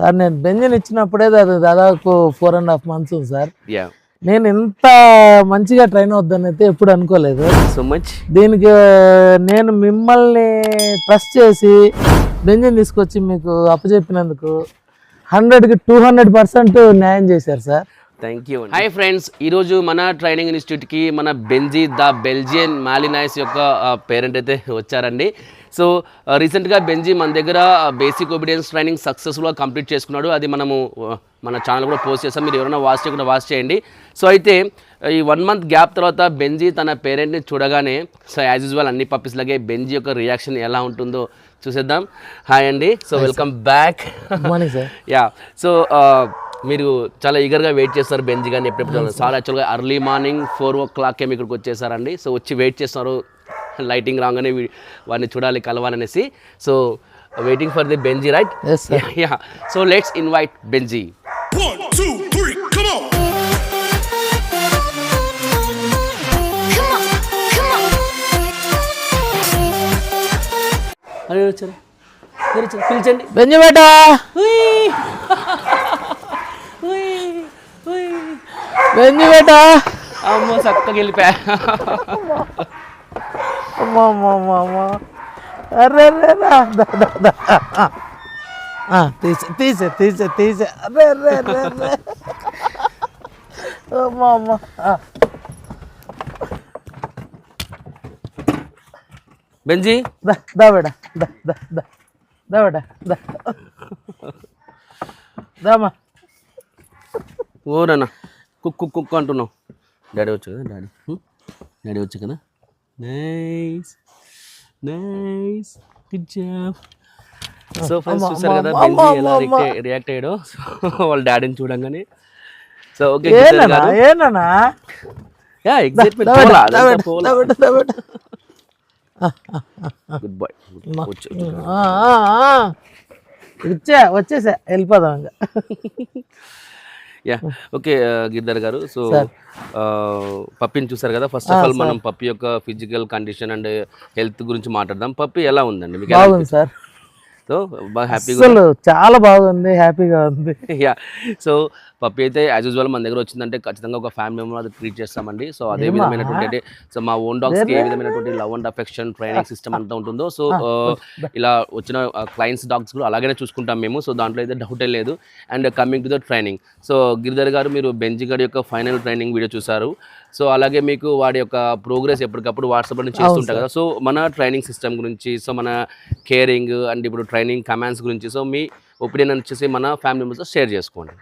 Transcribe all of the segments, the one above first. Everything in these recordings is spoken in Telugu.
సార్ నేను బెంజిన్ ఇచ్చినప్పుడే అది దాదాపు 4.5 months ఉంది సార్. నేను ఇంత మంచిగా ట్రైన్ అవుద్దని అయితే ఎప్పుడు అనుకోలేదు. So much. దీనికి నేను మిమ్మల్ని ట్రస్ట్ చేసి బెంజిన్ తీసుకొచ్చి మీకు అప్పచెప్పినందుకు 100కి 200% న్యాయం చేశారు sir. Thank you. Hi friends, ఈరోజు మన ట్రైనింగ్ ఇన్స్టిట్యూట్కి మన బెంజీ ద బెల్జియన్ మాలినాయిస్ యొక్క పేరెంట్ అయితే వచ్చారండి. సో రీసెంట్గా బెంజీ మన దగ్గర బేసిక్ ఒబీడియన్స్ ట్రైనింగ్ సక్సెస్ఫుల్గా కంప్లీట్ చేసుకున్నాడు. అది మనము మన ఛానల్ కూడా పోస్ట్ చేస్తాం, మీరు ఎవరైనా వాచ్ చేయకుండా వాచ్ చేయండి. సో అయితే ఈ 1 month గ్యాప్ తర్వాత బెంజీ తన పేరెంట్ని చూడగానే సో యాజ్ యూజువల్ అన్ని పప్పీస్ లాగే బెంజీ యొక్క రియాక్షన్ ఎలా ఉంటుందో చూసేద్దాం. హాయ్ అండి, so welcome back. Yeah, so మీరు చాలా ఈగర్గా వెయిట్ చేస్తారు బెంజీ గారిని ఎప్పుడెప్పుడు. సార్ యాక్చువల్గా ఎర్లీ మార్నింగ్ 4 o'clock మీ ఇక్కడికి వచ్చేసారండి. సో వచ్చి వెయిట్ చేస్తున్నారు లైటింగ్ రాగానే వాడిని చూడాలి కలవాలనేసి. So waiting for the Benji, right? Yeah, so let's invite Benji. 1, 2, 3, come on! అరే వచ్చారు, పిలిచండి. బెంజీ బేటా, బెంజీ బేటా. అమ్మో చక్కగా వెళ్ళిపోయా. అరే తీసే అరే బెంజీ దా బేటా, దా బేటా, దామా. ఓరన్నా కుక్కు కుక్కు అంటున్నావు. డాడీ వచ్చు కదా, డాడీ వచ్చు కదా. Nice nice, good job. So friends చూసారు కదా బెంజీ ఎలా రియాక్ట్ అయ్యాడో వాళ్ళ డాడీని చూడంగానే. సో ఓకే, ఏనా యా ఎగ్జైట్మెంట్. Good boy. వచ్చేసా, వెళ్ళిపోదాం ఇంకా. యా ఓకే గిరిధర్ గారు, సో పప్పిని చూసారు కదా. ఫస్ట్ ఆఫ్ ఆల్ మనం పప్పి యొక్క ఫిజికల్ కండిషన్ అండ్ హెల్త్ గురించి మాట్లాడదాం. పప్పి ఎలా ఉందండి మీకు? బాగుంది సార్. సో బాగా హ్యాపీగా, చాలా బాగుంది, హ్యాపీగా ఉంది. యా, సో పప్పి అయితే యాజ్ యూజువల్ మన దగ్గర వచ్చిందంటే ఖచ్చితంగా ఒక ఫ్యామిలీ మెంబర్ అది ట్రీట్ చేస్తామండి. సో అదే విధమైనటువంటి అంటే సో మా ఓన్ డాగ్స్కి ఏ విధమైనటువంటి love and affection training system అంతా ఉంటుందో సో ఇలా వచ్చిన క్లయింట్స్ డాగ్స్ కూడా అలాగనే చూసుకుంటాం మేము. సో దాంట్లో అయితే డౌటే లేదు. And coming to the training, so Giridhar గారు మీరు బెంజీ గారి యొక్క ఫైనల్ ట్రైనింగ్ వీడియో చూసారు. సో అలాగే మీకు వాడి యొక్క ప్రోగ్రెస్ ఎప్పటికప్పుడు వాట్సాప్ నుంచి చేస్తుంటారు కదా. సో మన ట్రైనింగ్ సిస్టమ్ గురించి, సో మన కేరింగ్ అండ్ ఇప్పుడు ట్రైనింగ్ కమాండ్స్ గురించి సో మీ ఒపీనియన్ వచ్చేసి మన ఫ్యామిలీ మెంబర్స్తో షేర్ చేసుకోండి.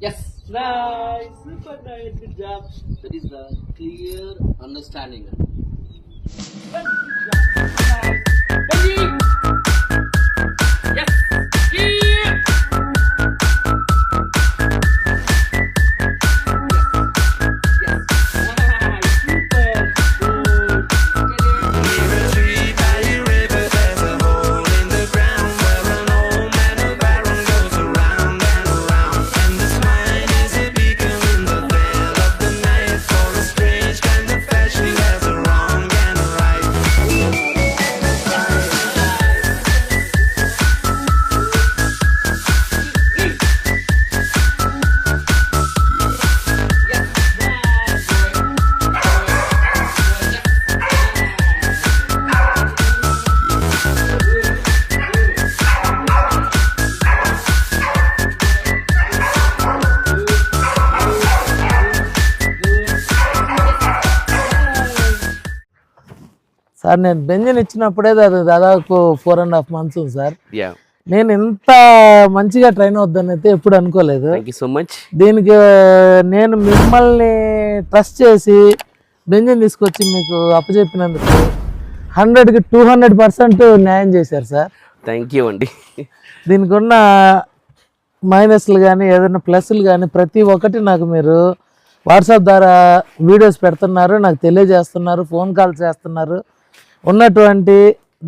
Yes, nice, super nice, good job. That is the clear understanding. Yes, clear. Sir నేను బెంజిన్ ఇచ్చినప్పుడే అది దాదాపు 4.5 months ఉంది సార్. యా, నేను ఇంత మంచిగా ట్రైన్ అవుద్దని అయితే ఎప్పుడు అనుకోలేదు. Thank you so much. దీనికి నేను మిమ్మల్ని ట్రస్ట్ చేసి బెంజిన్ తీసుకొచ్చి మీకు అప్పచెప్పినందుకు 100కి 200% న్యాయం చేశారు సార్. థ్యాంక్ యూ అండి. దీనికి ఉన్న మైనస్లు కానీ ఏదైనా ప్లస్లు కానీ ప్రతి ఒక్కటి నాకు మీరు వాట్సాప్ ద్వారా వీడియోస్ పెడుతున్నారు, నాకు తెలియజేస్తున్నారు, ఫోన్ కాల్స్ చేస్తున్నారు. ఉన్నటువంటి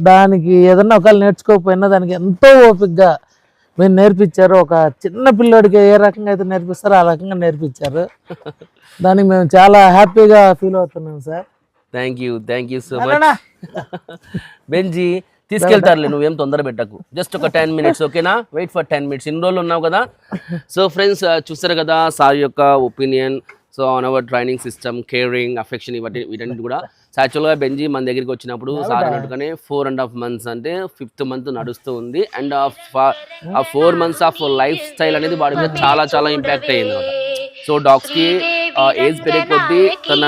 దానికి ఏదన్నా ఒకవేళ నేర్చుకోకపోయినా దానికి ఎంతో ఓపికగా మీరు నేర్పించారు. ఒక చిన్న పిల్లోడికి ఏ రకంగా అయితే నేర్పిస్తారో ఆ రకంగా నేర్పించారు. దానికి మేము చాలా హ్యాపీగా ఫీల్ అవుతున్నాం sir. Thank you so much. Benji తీసుకెళ్తారులే, నువ్వేం తొందర పెట్టకు. జస్ట్ ఒక 10 minutes, ఓకేనా? Wait for 10 minutes. ఇన్ని రోజులు ఉన్నావు కదా. సో ఫ్రెండ్స్ చూస్తారు కదా సార్ యొక్క opinion. So on hour training system, caring, affection, వీటన్నిటి కూడా. సో యాక్చువల్గా బెంజీ మన దగ్గరికి వచ్చినప్పుడు సార్ అన్నట్టుగానే 4.5 months అంటే 5th month నడుస్తూ ఉంది. అండ్ ఆ 4 months ఆఫ్ లైఫ్ స్టైల్ అనేది వాడి మీద చాలా చాలా ఇంపాక్ట్ అయ్యింది అనమాట. సో డాగ్స్కి ఏజ్ పెరిగే కొద్దీ తన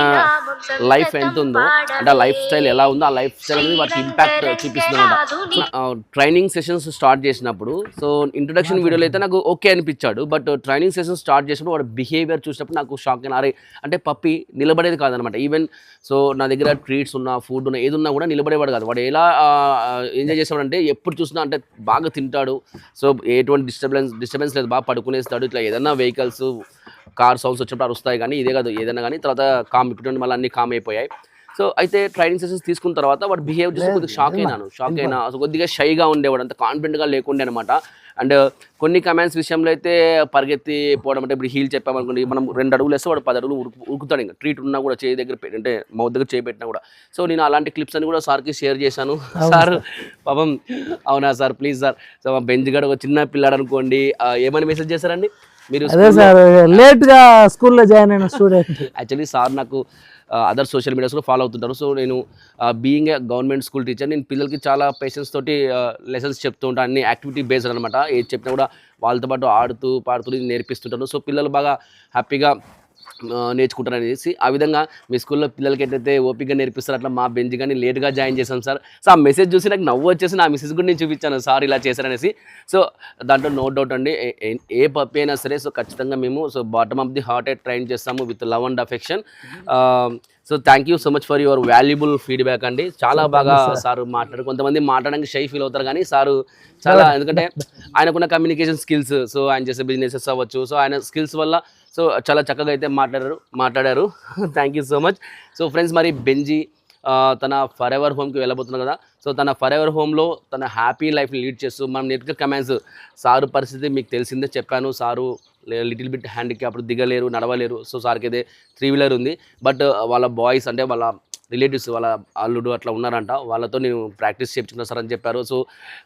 లైఫ్ ఎంత ఉందో అంటే ఆ లైఫ్ స్టైల్ ఎలా ఉందో ఆ లైఫ్ స్టైల్ అనేది వాటికి ఇంపాక్ట్ చూపిస్తుంది అనమాట. ట్రైనింగ్ సెషన్స్ స్టార్ట్ చేసినప్పుడు సో ఇంట్రొడక్షన్ వీడియోలో అయితే నాకు ఓకే అనిపించాడు. బట్ ట్రైనింగ్ సెషన్స్ స్టార్ట్ చేసినప్పుడు వాడు బిహేవియర్ చూసినప్పుడు నాకు షాక్ అయినా. అరే అంటే పప్పి నిలబడేది కాదనమాట. ఈవెన్ సో నా దగ్గర ట్రీట్స్ ఉన్నా, ఫుడ్ ఉన్నా, ఏది ఉన్నా కూడా నిలబడేవాడు కాదు. వాడు ఎలా ఎంజాయ్ చేస్తాడంటే ఎప్పుడు చూసినా అంటే బాగా తింటాడు. సో ఎటువంటి డిస్టర్బెన్స్ లేదు, బాగా పడుకునేస్తాడు. ఇట్లా ఏదన్నా వెహికల్స్, కార్ సౌండ్స్ వచ్చినప్పుడు అరుస్తాయి, కానీ ఇదే కాదు ఏదైనా కానీ. తర్వాత కామ్ ఇప్పుడు మళ్ళీ అన్ని కామ్ అయిపోయాయి. సో అయితే ట్రైనింగ్ సెషన్స్ తీసుకున్న తర్వాత వాడు బిహేవ్ చేసి కొద్దిగా షాక్ అయినా. అసలు కొద్దిగా షైగా ఉండేవాడు, అంత కాన్ఫిడెంట్గా లేకుండే అనమాట. అండ్ కొన్ని కమెంట్స్ విషయంలో అయితే పరిగెత్తి పోవడం. అంటే ఇప్పుడు హీల్ చెప్పామనుకోండి, మనం 2 అడుగులు వేస్తే వాడు 10 అడుగులు ఉరుకుతాడు. ఇంకా ట్రీట్ ఉన్నా కూడా చేయి దగ్గర అంటే మౌత్ దగ్గర చేయి పెట్టినా కూడా. సో నేను అలాంటి క్లిప్స్ అని కూడా సార్కి షేర్ చేశాను. సార్ పాపం అవునా సార్ ప్లీజ్ సార్. సో మా బెంచ్ గడ ఒక చిన్న పిల్లాడు అనుకోండి, ఏమని మెసేజ్ చేశారండి మీరు? అదే సార్, లేట్గా స్కూల్లో జాయిన్ అయిన స్టూడెంట్. యాక్చువల్లీ సార్ నాకు అదర్ సోషల్ మీడియాస్లో ఫాలో అవుతుంటారు. సో నేను being a government school teacher, నేను పిల్లలకి చాలా పేషెన్స్ తోటి లెసన్స్ చెప్తూ ఉంటాను. అన్ని యాక్టివిటీ బేస్డ్ అనమాట. ఏది చెప్పినా కూడా వాళ్ళతో పాటు ఆడుతూ పాడుతూ నేర్పిస్తుంటాను. సో పిల్లలు బాగా హ్యాపీగా నేర్చుకుంటారు అనేసి ఆ విధంగా మీ స్కూల్లో పిల్లలకి ఏంటైతే ఓపికగా నేర్పిస్తారు అట్లా మా బెంచ్ కానీ లేట్గా జాయిన్ చేశాను సార్. సో ఆ మెసేజ్ చూసి నాకు నవ్వు వచ్చేసి నా మెసేజ్ కూడా నేను చూపించాను సార్ ఇలా చేశారనేసి. సో దాంట్లో నో డౌట్ అండి, ఏ పప్పి అయినా సరే సో ఖచ్చితంగా మేము so bottom of the heart train చేస్తాము with love and affection. So thank you so much for your valuable feedback అండి. చాలా బాగా సార్ మాట్లాడు. కొంతమంది మాట్లాడడానికి షై ఫీల్ అవుతారు, కానీ సారు చాలా, ఎందుకంటే ఆయనకున్న కమ్యూనికేషన్ స్కిల్స్, సో ఆయన చేసే బిజినెసెస్ అవ్వచ్చు, సో ఆయన స్కిల్స్ వల్ల సో చాలా చక్కగా అయితే మాట్లాడారు. Thank you so much. So friends మరి బెంజీ తన ఫర్ ఎవర్ హోమ్కి వెళ్ళబోతున్నాం కదా. సో తన ఫర్ ఎవర్ హోమ్లో తన హ్యాపీ లైఫ్ని లీడ్ చేస్తూ మనం నెట్గా కమెంట్స్. సారు పరిస్థితి మీకు తెలిసిందే, చెప్పాను. సారు లిటిల్ బిట్ హ్యాండిక్యాప్డ్, దిగలేరు, నడవలేరు. సో సార్కి అయితే 3-wheeler ఉంది. బట్ వాళ్ళ బాయ్స్ అంటే వాళ్ళ రిలేటివ్స్, వాళ్ళ అల్లుడు అట్లా ఉన్నారంట, వాళ్ళతో నేను ప్రాక్టీస్ చేయించుకున్నా సార్ అని చెప్పారు. సో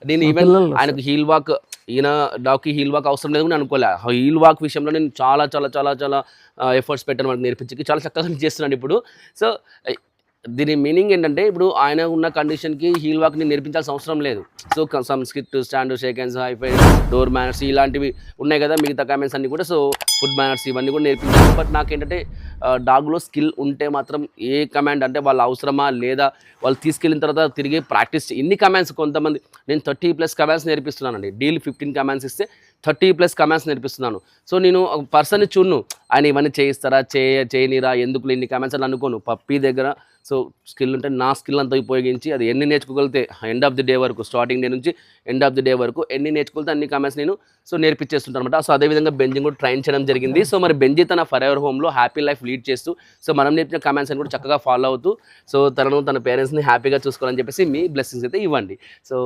నేను ఈవెన్ ఆయనకు హీల్ వాక్, ఈయన డాగ్కి హీల్ వాక్ అవసరం లేదు అని అనుకోలే. హీల్ వాక్ విషయంలో నేను చాలా చాలా చాలా చాలా ఎఫర్ట్స్ పెట్టాను వాళ్ళకి నేర్పించి. చాలా చక్కగా చేస్తున్నాను ఇప్పుడు. సో దీని మీనింగ్ ఏంటంటే ఇప్పుడు ఆయన ఉన్న కండిషన్కి హీల్ వాక్ని నేర్పించాల్సిన అవసరం లేదు. So some sit, stand, shake hands, high five, door manners ఇలాంటివి ఉన్నాయి కదా, మిగతా కామెంట్స్ అన్నీ కూడా. సో ఫుడ్ మేనర్స్ ఇవన్నీ కూడా నేర్పించాను. బట్ నాకేంటంటే డాగ్లో స్కిల్ ఉంటే మాత్రం ఏ కమాండ్ అంటే వాళ్ళ అవసరమా లేదా, వాళ్ళు తీసుకెళ్ళిన తర్వాత తిరిగి ప్రాక్టీస్ ఇన్ని కమాండ్స్. కొంతమంది నేను 30+ కమాండ్స్ నేర్పిస్తున్నానండి. డీల్ 15 కమాండ్స్ ఇస్తే 30+ కమాండ్స్ నేర్పిస్తున్నాను. సో నేను ఒక పర్సన్ని చూడను, ఆయన ఇవన్నీ చేయిస్తారా, చేయనిరా, ఎందుకు ఇన్ని కమాండ్స్ అని అనుకోను. పప్పీ దగ్గర సో స్కిల్ ఉంటే నా స్కిల్ అంతా ఉపయోగించి అది ఎన్ని నేర్చుకోగలిగితే ఎండ్ ఆఫ్ ది డే వరకు, స్టార్టింగ్ డే నుంచి ఎండ్ ఆఫ్ ది డే వరకు ఎన్ని నేర్చుకోగలితే అన్ని కమాండ్స్ నేను సో నేర్పించేస్తుంటాను అనమాట. సో అదేవిధంగా బెంజిని కూడా ట్రైన్ చేయడం జరిగింది. సో మరి బెంజీ తన ఫర్ ఎవర్ హోమ్లో హ్యాపీ లైఫ్ లీడ్ చేస్తూ సో మనం నేర్పిన కమాండ్స్ అని కూడా చక్కగా ఫాలో అవుతూ సో తన పేరెంట్స్ని హ్యాపీగా చూసుకోవాలని చెప్పేసి మీ బ్లెస్సింగ్స్ అయితే ఇవ్వండి. So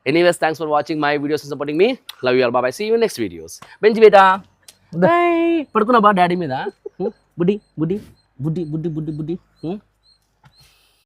anyways, thanks for watching my videos and supporting me. Love you all. Bye bye. See you in next videos. Benji beta. Bye. పడుకున్నా బా డాడీ మీద. బుడ్డి బుడ్డి బుడ్డి బుడ్డి బుడ్డి బుడ్డి